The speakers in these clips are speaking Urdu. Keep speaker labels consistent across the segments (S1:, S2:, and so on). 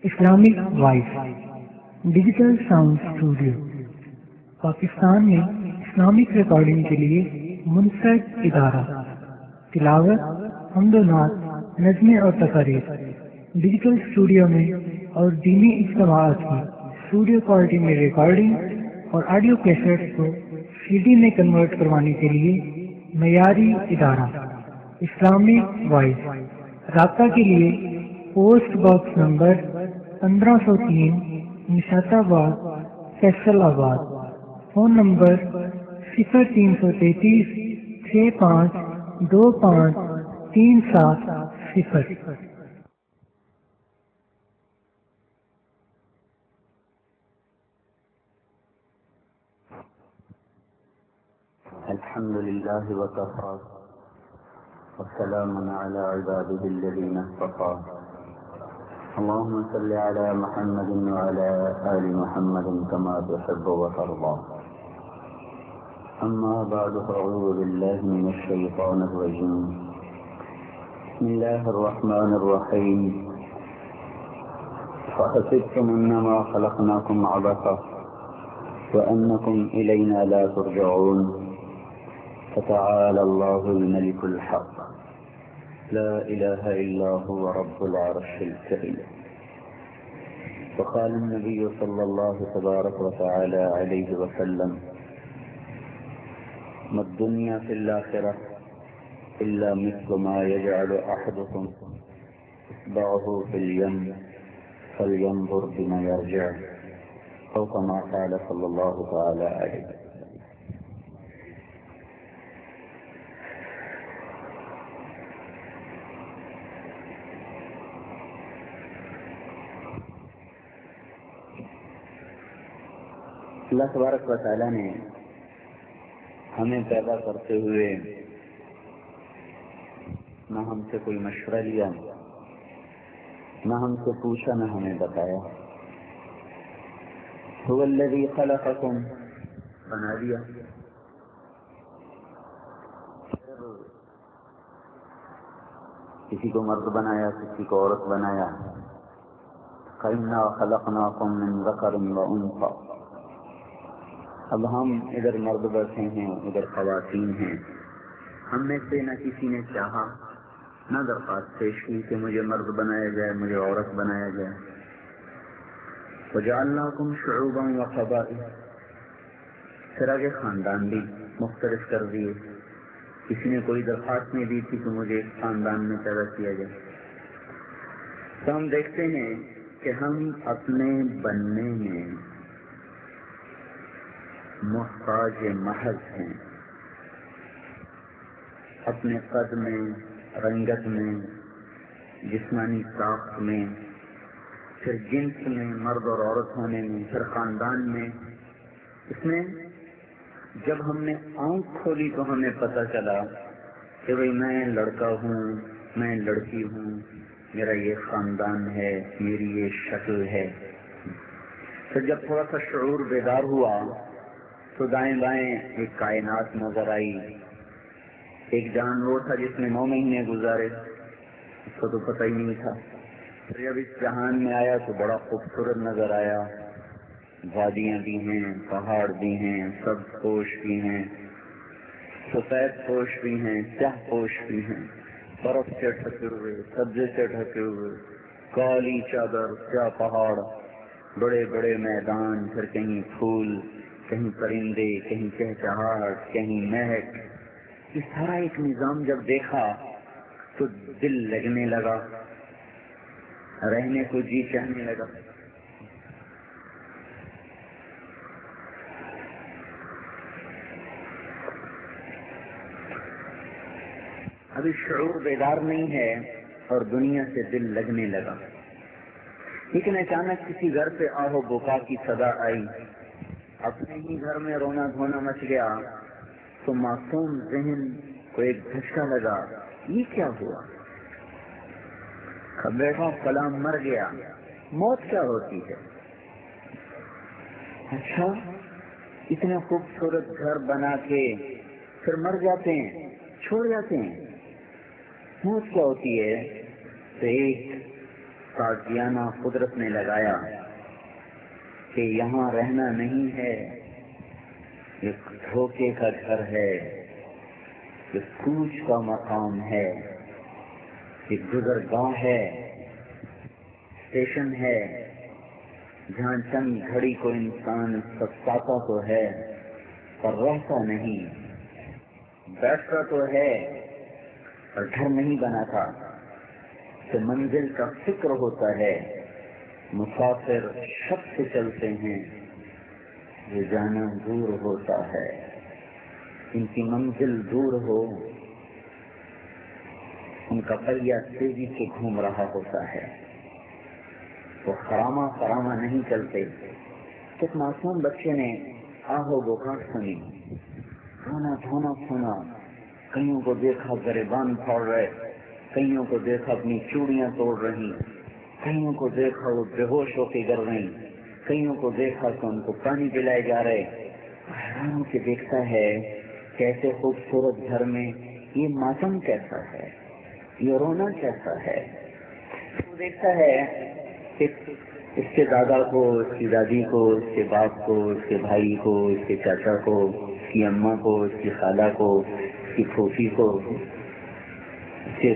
S1: Islamic voice digital sound studio Pakistan میں اسلامک ریکارڈنگ کے لیے منفرد ادارہ، تلاوت، حمد و نعت، نظمیں اور تقاریر ڈیجیٹل اسٹوڈیو میں اور دینی اجتماعات کی اسٹوڈیو کوالٹی میں ریکارڈنگ اور آڈیو کیسٹس کو سی ڈی میں کنورٹ کروانے کے لیے معیاری ادارہ اسلامک وائس۔ رابطہ کے لیے پوسٹ باکس نمبر 1503 نشات آباد، فیصل آباد، فون نمبر 0333 65 25 37 0۔
S2: الحمد لله وكفى وسلام على عباده الذين اصطفى اللهم صل على محمد وعلى آل محمد كما تحب وترضى أما بعد فأعوذ بالله من الشيطان الرجيم بسم الله الرحمن الرحيم فحسبتم أنما خلقناكم عبثا وأنكم إلينا لا ترجعون فتعالى الله الملك الحق لا إله إلا هو رب العرش الكريم وقال النبي صلى الله تبارك وتعالى عليه وسلم ما الدنيا في الآخرة إلا مثل ما يجعل أحدكم إصبعه في اليم فلينظر بما يرجع أو كما قال صلى الله تعالى عليه وسلم۔ اللہ تبارک و تعالیٰ نے ہمیں پیدا کرتے ہوئے نہ ہم سے کوئی مشورہ لیا، نہ ہم سے پوچھا، نہ ہمیں بتایا۔ هو الذی خلقکم، بنا دیا۔ کسی کو مرد بنایا، کسی کو عورت بنایا۔ فَإِنَّا خَلَقْنَاكُم مِّن ذَكَرٍ وَأُنثَىٰ، اب ہم ادھر مرد بیٹھے ہیں، ادھر خواتین ہیں۔ ہم میں سے نہ کسی نے چاہا، نہ درخواست پیش کی کہ مجھے مرد بنایا جائے، مجھے عورت بنایا جائے۔ وَجَعَلْنَاكُمْ شُعُوبًا وَقَبَائِلَ، پھر آگے خاندان بھی مختلف کر دیے۔ کسی نے کوئی درخواست نہیں دی تھی کہ مجھے ایک خاندان میں پیدا کیا جائے۔ تو ہم دیکھتے ہیں کہ ہم اپنے بننے میں محتاج محض ہیں، اپنے قد میں، رنگت میں، جسمانی ساخت میں، پھر جنس میں، مرد اور عورت ہونے میں، پھر خاندان میں۔ اس میں جب ہم نے آنکھ کھولی تو ہمیں پتہ چلا کہ بھئی میں لڑکا ہوں، میں لڑکی ہوں، میرا یہ خاندان ہے، میری یہ شکل ہے۔ پھر جب تھوڑا سا شعور بیدار ہوا تو دائیں بائیں ایک کائنات نظر آئی۔ ایک جان وہ تھا جس نے 9 مہینے گزارے، اس کو تو پتہ ہی نہیں تھا۔ پھر جب اس جہان میں آیا تو بڑا خوبصورت نظر آیا۔ وادیاں بھی ہیں، پہاڑ بھی ہیں، سبز پوش بھی ہیں، سفید پوش بھی ہیں، سیاہ پوش بھی ہیں، برف سے ڈھکے ہوئے، سبزے سے ڈھکے ہوئے، کالی چادر، سیاہ پہاڑ، بڑے بڑے میدان، پھر کہیں پھول، کہیں پرندے، کہیں چہچہاہٹ، کہیں مہک۔ یہ سارا ایک نظام جب دیکھا تو دل لگنے لگا، رہنے کو جی چاہنے لگا۔ ابھی شعور بیدار نہیں ہے اور دنیا سے دل لگنے لگا، لیکن اچانک کسی گھر پہ آہو بکا کی صدا آئی، اپنے ہی گھر میں رونا دھونا مچ گیا تو معصوم ذہن کو ایک دھچکا لگا، یہ کیا ہوا؟ بیٹا فلاں مر گیا۔ موت کیا ہوتی ہے؟ اچھا، اتنے خوبصورت گھر بنا کے پھر مر جاتے ہیں، چھوڑ جاتے ہیں۔ موت کیا ہوتی ہے؟ تو ایک سازیانہ قدرت نے لگایا کہ یہاں رہنا نہیں ہے، ایک دھوکے کا گھر ہے، ایک کوچ کا مقام ہے، ایک گزرگاہ ہے، اسٹیشن ہے جہاں چند گھڑی کو انسان سکتا تو ہے پر رہتا نہیں، بیٹھتا تو ہے اور گھر نہیں بنا تھا، کہ منزل کا فکر ہوتا ہے، مسافر شب سے چلتے ہیں، یہ جانا دور ہوتا ہے، ان کی منزل دور ہو، ان کا پہیہ تیزی سے گھوم رہا ہوتا ہے، وہ خرامہ نہیں چلتے۔ ایک معصوم بچے نے آہو گوکھاٹ سنی، رونا دھونا سنا، کئیوں کو دیکھا گریبان پھاڑ رہے، کئیوں کو دیکھا اپنی چوڑیاں توڑ رہی، کئیوں کو دیکھا وہ بے ہوش ہو کے گر رہی، کئیوں کو دیکھا کہ ان کو پانی پلائے جا رہے۔ حیران ہو کے دیکھتا ہے کیسے خوبصورت گھر میں یہ ماتم کیسا ہے، یہ رونا کیسا ہے۔ وہ دیکھتا ہے کہ اس کے دادا کو، اس کی دادی کو، اس کے باپ کو، اس کے بھائی کو، اس کے چاچا کو، اس کی اماں کو، اس کی خالہ کو، اس کی پھوپھی کو، اس کے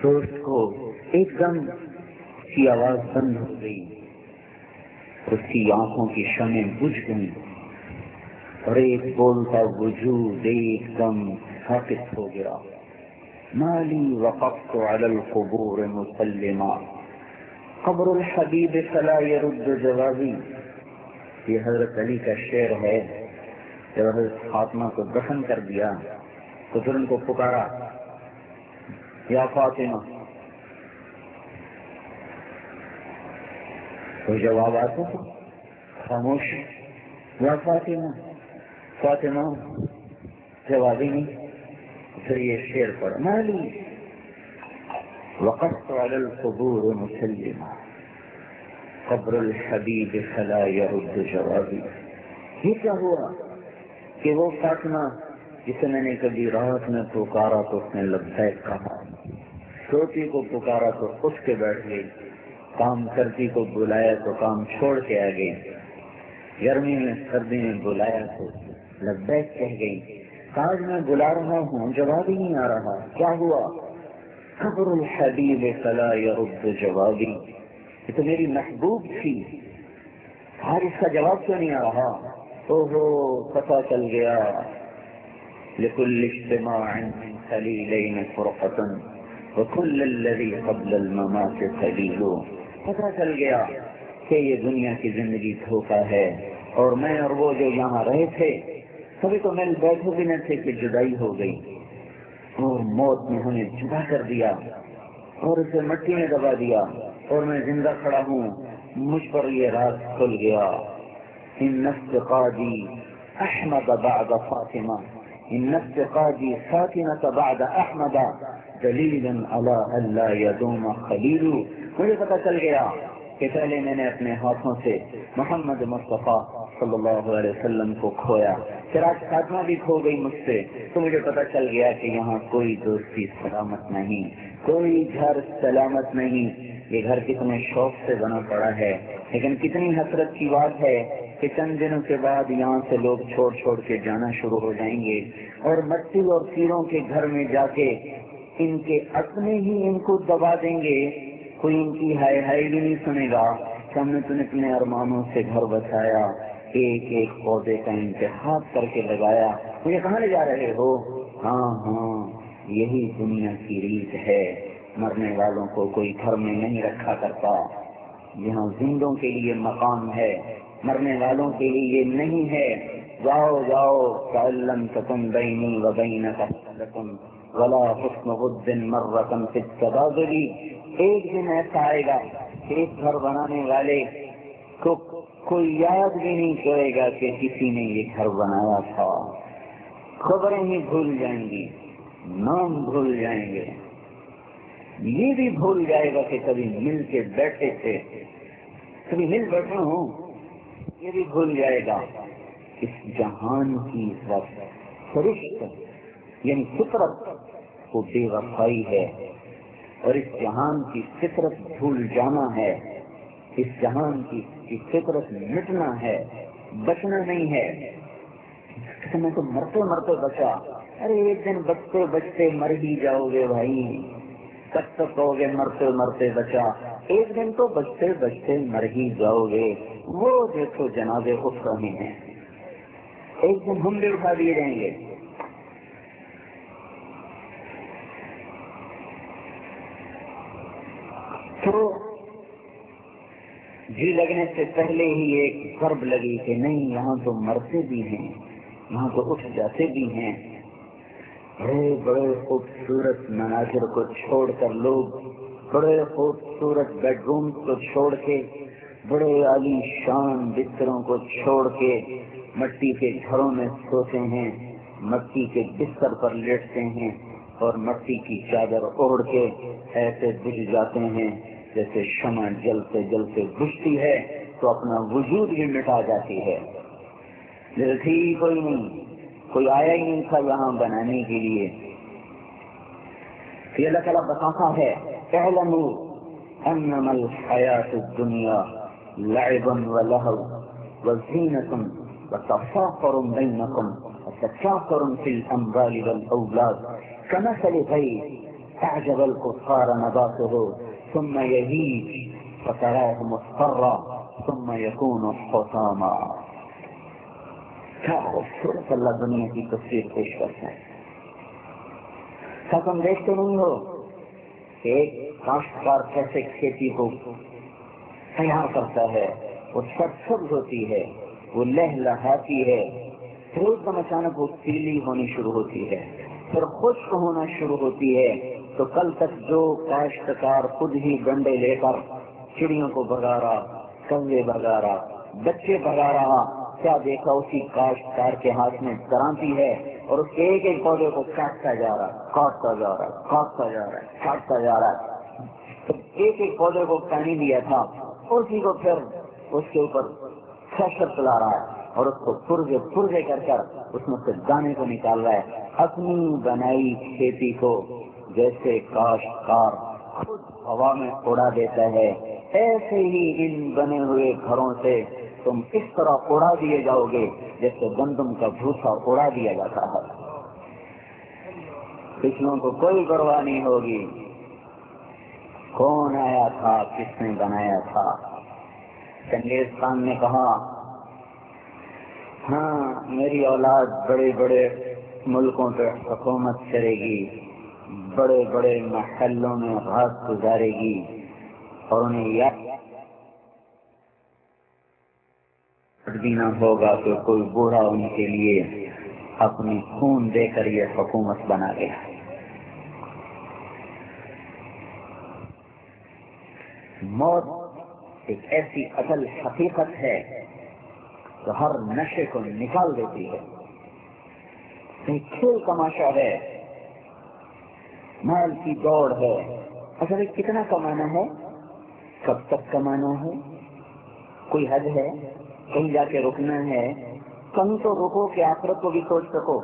S2: دوست کو ایک دم کی آواز بند ہو گئی، اس کی آنکھوں کی شمعیں بجھ گئیں اور ایک بولتا وجود ایک دم ساکت ہو گیا۔ مالی وقفت علی القبور مسلما قبر الحبیب فلا يرد جوابی۔ یہ حضرت علی کا شعر ہے۔ جب حضرت فاطمہ کو دفن کر دیا تو پھر ان کو پکارا، یا فاطمہ، تو جواب آتا تھا خاموش، یا فاطمہ، فاطمہ، جواب ہی نہیں۔ پھر یہ شعر پڑھا، مالی وقفت علی القبور مسلما قبر الحبیب فلا يرد جوابی۔ یہ کیا ہوا کہ وہ فاطمہ جسے میں نے کبھی رات میں پکارا تو اس نے لبیک کہا، سوتی کو پکارا تو اٹھ کے بیٹھ گئی، کام کرتی کو بلایا تو کام چھوڑ کے آ گئی، گرمی میں سردی میں بلایا تو لبیک کہہ گئی، آج میں بلا رہا ہوں جواب ہی نہیں آ رہا، کیا ہوا؟ قبر الحبیب فلا يرد جوابی، یہ تو میری محبوب تھی، آج اس کا جواب کیوں نہیں آ رہا؟ اوہو، پتہ چل گیا، لكل اجتماع من خلیلین فرقة وكل الذي قبل الممات خلیل۔ پتہ چل گیا کہ یہ دنیا کی زندگی دھوکہ ہے، اور میں اور وہ جو یہاں رہے تھے کبھی تو مل بیٹھے بھی نہ تھے کہ جدائی ہو گئی، اور موت نے ہمیں جدا کر دیا اور اسے مٹی میں دبا دیا، اور میں زندہ کھڑا ہوں، مجھ پر یہ راز کھل گیا۔ ان افتقادی احمد بعد فاطمہ، ان افتقادی فاطمہ بعد احمد دلیل علی الا یدوم خلیل۔ مجھے پتہ چل گیا کہ پہلے میں نے اپنے ہاتھوں سے محمد مصطفیٰ صلی اللہ علیہ وسلم کو کھویا، پھر آج فاطمہ بھی کھو گئی مجھ سے، تو مجھے پتہ چل گیا کہ یہاں کوئی دوستی سلامت نہیں، کوئی گھر سلامت نہیں۔ یہ گھر کتنے شوق سے بنا پڑا ہے، لیکن کتنی حسرت کی بات ہے کہ چند دنوں کے بعد یہاں سے لوگ چھوڑ چھوڑ کے جانا شروع ہو جائیں گے، اور مٹی اور تیروں کے گھر میں جا کے ان کے اپنے ہی ان کو دبا دیں گے، کوئی ان کی ہائے ہائے بھی نہیں سنے گا کہ ہم نے تمہیں اپنے ارمانوں سے گھر بسایا، ایک ایک پودے کا انتخاب کر کے لگایا، مجھے کہاں لے جا رہے ہو؟ ہاں، یہی دنیا کی ریت ہے، مرنے والوں کو کوئی گھر میں نہیں رکھا کرتا، یہاں زندوں کے لیے مقام ہے، مرنے والوں کے لیے نہیں ہے۔ جاؤ جاؤ فَإِلَّمْ تَكُنْ بَيْنِي وَبَيْنَكَ صِلَةٌ وَلَا حُسْنُ وُدٍّ مَرَّةً فِي التَّبَادُلِ۔ ایک دن ایسا آئے گا کہ ایک گھر بنانے والے کو کوئی یاد بھی نہیں کرے گا کہ کسی نے یہ گھر بنایا تھا، خبریں ہی بھول جائیں گی، نام بھول جائیں گے، یہ بھی بھول جائے گا کہ کبھی مل کے بیٹھے تھے، کبھی مل بیٹھے ہوں، یہ بھی بھول جائے گا۔ اس جہان کی سرشت یعنی فطرت کو بے وفائی ہے، اور اس جہان کی فطرت بھول جانا ہے، اس جہان کی فطرت مٹنا ہے، بچنا نہیں ہے۔ میں تو مرتے مرتے بچا، ارے ایک دن بچتے بچتے مر ہی جاؤ گے بھائی، کب تک کہو گے مرتے مرتے بچا، ایک دن تو بچتے بچتے مر ہی جاؤ گے۔ وہ دیکھو جنازے اٹھ رہے ہیں، ایک دن ہم بھی اٹھا دیے جائیں گے۔ تو جی لگنے سے پہلے ہی ایک ضرب لگی کہ نہیں، یہاں تو مرتے بھی ہیں، یہاں تو اٹھ جاتے بھی ہیں۔ بڑے بڑے خوبصورت مناظر کو چھوڑ کر لوگ بڑے خوبصورت بیڈ روم کو چھوڑ کے، بڑے عالی شان بستروں کو چھوڑ کے مٹی کے گھروں میں سوتے ہیں، مٹی کے بستر پر لیٹتے ہیں اور مٹی کی چادر اوڑھ کے ایسے بجھ جاتے ہیں جیسے شمع جلتے جلتے بجھتی ہے تو اپنا وجود بھی مٹا جاتی ہے۔ تھی کوئی نہیں، کوئی آیا ہی نہیں تھا یہاں بنانے کے لیے۔ یہ اللہ تعالیٰ بتاتا ہے اعلموا انما الحیات الدنیا لعب ولہو وزینۃ وتفاخر بینکم وتکاثر فی الاموال والاولاد کمثل غیث اعجب الکفار نباتہ ثم یہیج فتراہ مصفرا ثم یکون حطاما۔ کیا خوبصورت اللہ دنیا کی تصویر پیش کرتا ہے۔ کیا تم دیکھتے نہیں ہو کہ ایک کاشتکار کیسے کھیتی کو تیار کرتا ہے، وہ سرسبز ہوتی ہے، وہ لہلہاتی ہے، پھر ایک دم اچانک وہ پیلی ہونی شروع ہوتی ہے، پھر خشک ہونا شروع ہوتی ہے، تو کل تک جو کاشتکار خود ہی ڈنڈے لے کر چڑیوں کو بھگا رہا، کوے بھگا رہا، بچے بھگا رہا، کیا دیکھا اسی کاشتکار کے ہاتھ میں کرانتی ہے اور اس کے ایک ایک پودے کو کاٹتا جا رہا، کاٹتا جا رہا، کاٹتا جا رہا، کاٹتا جا رہا۔ تو ایک ایک پودے کو پانی دیا تھا، اسی کو پھر اس کے اوپر تھریشر چلا رہا ہے اور اس کو پرزے پرزے کر کر اس میں سے دانے کو نکال رہا ہے۔ اپنی بنائی کھیتی کو جیسے کاشتکار خود ہوا میں اڑا دیتا ہے، ایسے ہی ان بنے ہوئے گھروں سے تم اس طرح اڑا دیے جاؤ گے جیسے گندم کا بھوسا اڑا دیا جاتا ہے۔ پچھلوں کو کوئی پرواہ نہیں ہوگی، کون آیا تھا، کس نے بنایا تھا۔ چنگیز خان نے کہا ہاں میری اولاد بڑے بڑے ملکوں پہ حکومت کرے گی، بڑے بڑے محلوں میں رات گزارے گی، اور انہیں یاد بھی نہ ہوگا کہ کوئی بوڑھا ان کے لیے اپنی خون دے کر یہ حکومت بنا گیا۔ موت ایک ایسی اصل حقیقت ہے جو ہر نشے کو نکال دیتی ہے۔ ایک کھیل تماشا ہے، مال کی دوڑ ہے۔ اصل کتنا کمانا ہے، کب تک کمانا ہے، کوئی حد ہے، کہیں جا کے رکنا ہے، کہیں تو رکو کہ آخرت کو بھی سوچ سکو،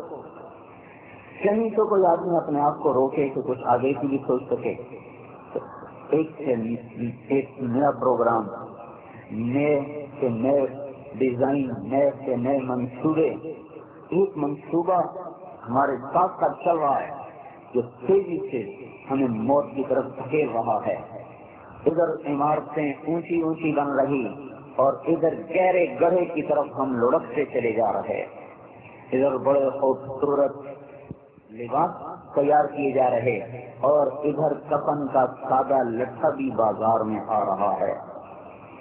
S2: کہیں تو کوئی آدمی اپنے آپ کو روکے کہ کچھ آگے کی بھی سوچ سکے۔ ایک نیا پروگرام، نئے سے نئے ڈیزائن، نئے سے نئے منصوبے، ایک منصوبہ ہمارے ساتھ ساتھ چل رہا ہے جو تیزی سے ہمیں موت کی طرف دھکیل رہا ہے۔ ادھر عمارتیں اونچی اونچی بن رہی اور ادھر گہرے گڑھے کی طرف ہم لڑکتے چلے جا رہے، ادھر بڑے خوبصورت لباس تیار کیے جا رہے اور ادھر کفن کا سادہ لٹھا بھی بازار میں آ رہا ہے،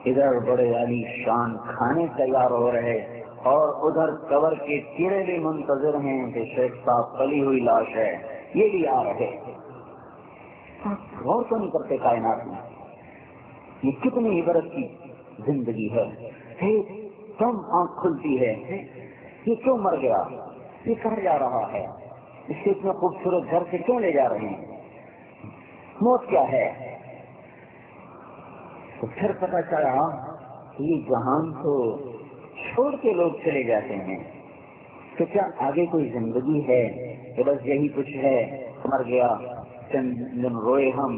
S2: ادھر بڑے عالی شان کھانے تیار ہو رہے اور ادھر قبر کے کیڑے بھی منتظر ہیں کہ شیخ صاحب پلی ہوئی لاش ہے، یہ بھی آ رہے۔ غور تو نہیں کرتے کائنات میں یہ کتنی عبرت کی زندگی ہے۔ کم آنکھ کھلتی ہے، یہ کیوں مر گیا، یہ کہاں جا رہا ہے، اس سے اتنے خوبصورت گھر سے کیوں لے جا رہے ہیں، موت کیا ہے۔ تو پھر پتہ چلا کہ یہ جہان تو چھوڑ کے لوگ چلے جاتے ہیں، تو کیا آگے کوئی زندگی ہے کہ بس یہی کچھ ہے، مر گیا، چند دن روئے ہم،